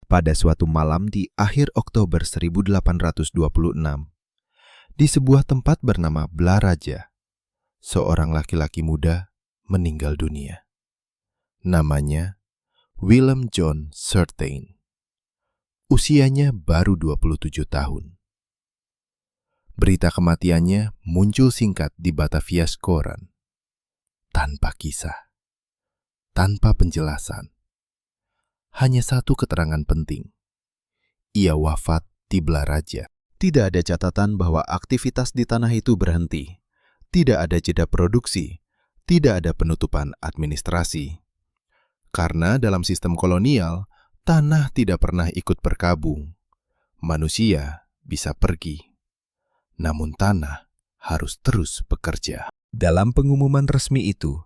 Pada suatu malam di akhir Oktober 1826, di sebuah tempat bernama Blaraja, seorang laki-laki muda meninggal dunia. Namanya Willem John Surtain. Usianya baru 27 tahun. Berita kematiannya muncul singkat di Batavia's Koran. Tanpa kisah, tanpa penjelasan. Hanya satu keterangan penting. Ia wafat di Blaraja. Tidak ada catatan bahwa aktivitas di tanah itu berhenti. Tidak ada jeda produksi. Tidak ada penutupan administrasi. Karena dalam sistem kolonial, tanah tidak pernah ikut berkabung. Manusia bisa pergi. Namun tanah harus terus bekerja. Dalam pengumuman resmi itu,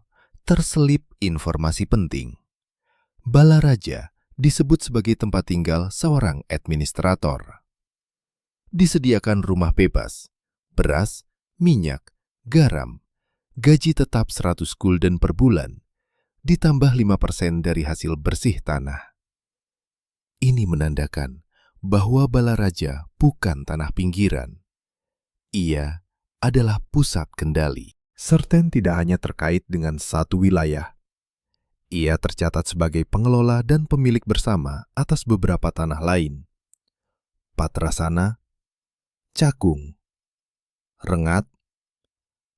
terselip informasi penting. Blaraja disebut sebagai tempat tinggal seorang administrator. Disediakan rumah bebas, beras, minyak, garam, gaji tetap 100 gulden per bulan, ditambah 5% dari hasil bersih tanah. Ini menandakan bahwa Blaraja bukan tanah pinggiran. Ia adalah pusat kendali. Surtain tidak hanya terkait dengan satu wilayah. Ia tercatat sebagai pengelola dan pemilik bersama atas beberapa tanah lain. Patrasana, Cakung, Rengat.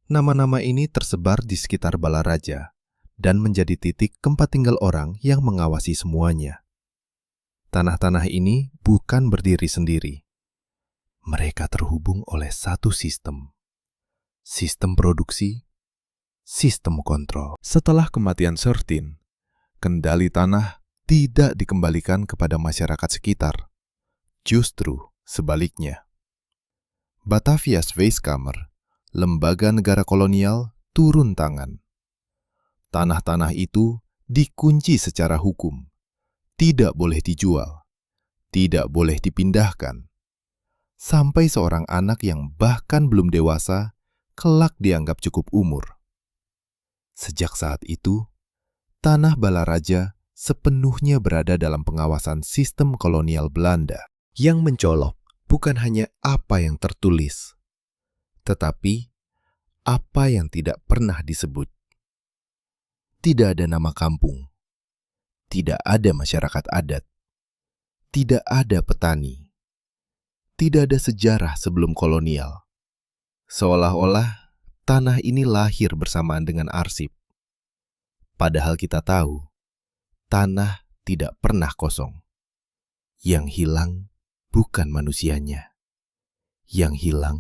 Nama-nama ini tersebar di sekitar Blaraja dan menjadi titik tempat tinggal orang yang mengawasi semuanya. Tanah-tanah ini bukan berdiri sendiri. Mereka terhubung oleh satu sistem. Sistem produksi, sistem kontrol. Setelah kematian Surtain, kendali tanah tidak dikembalikan kepada masyarakat sekitar. Justru sebaliknya. Batavia's Weeskamer, lembaga negara kolonial, turun tangan. Tanah-tanah itu dikunci secara hukum. Tidak boleh dijual. Tidak boleh dipindahkan. Sampai seorang anak yang bahkan belum dewasa, kelak dianggap cukup umur. Sejak saat itu, tanah Blaraja sepenuhnya berada dalam pengawasan sistem kolonial Belanda. Yang mencolok bukan hanya apa yang tertulis, tetapi apa yang tidak pernah disebut. Tidak ada nama kampung, tidak ada masyarakat adat, tidak ada petani, tidak ada sejarah sebelum kolonial. Seolah-olah tanah ini lahir bersamaan dengan arsip. Padahal kita tahu, tanah tidak pernah kosong. Yang hilang bukan manusianya. Yang hilang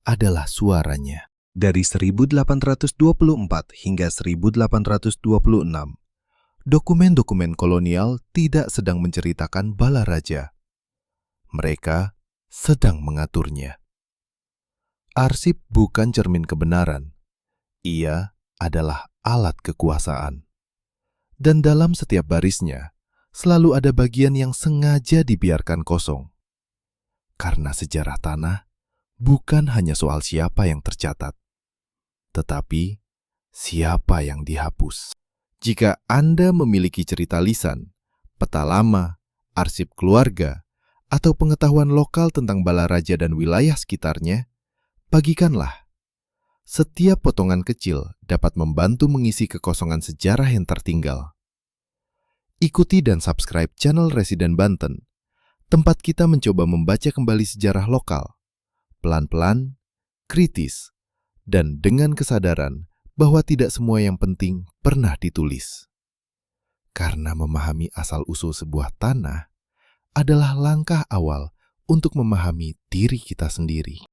adalah suaranya. Dari 1824 hingga 1826, dokumen-dokumen kolonial tidak sedang menceritakan Blaraja. Mereka sedang mengaturnya. Arsip bukan cermin kebenaran. Ia adalah alat kekuasaan. Dan dalam setiap barisnya, selalu ada bagian yang sengaja dibiarkan kosong. Karena sejarah tanah bukan hanya soal siapa yang tercatat, tetapi siapa yang dihapus. Jika Anda memiliki cerita lisan, peta lama, arsip keluarga, atau pengetahuan lokal tentang Blaraja dan wilayah sekitarnya, bagikanlah. Setiap potongan kecil dapat membantu mengisi kekosongan sejarah yang tertinggal. Ikuti dan subscribe channel Residen Banten, tempat kita mencoba membaca kembali sejarah lokal, pelan-pelan, kritis, dan dengan kesadaran bahwa tidak semua yang penting pernah ditulis. Karena memahami asal-usul sebuah tanah adalah langkah awal untuk memahami diri kita sendiri.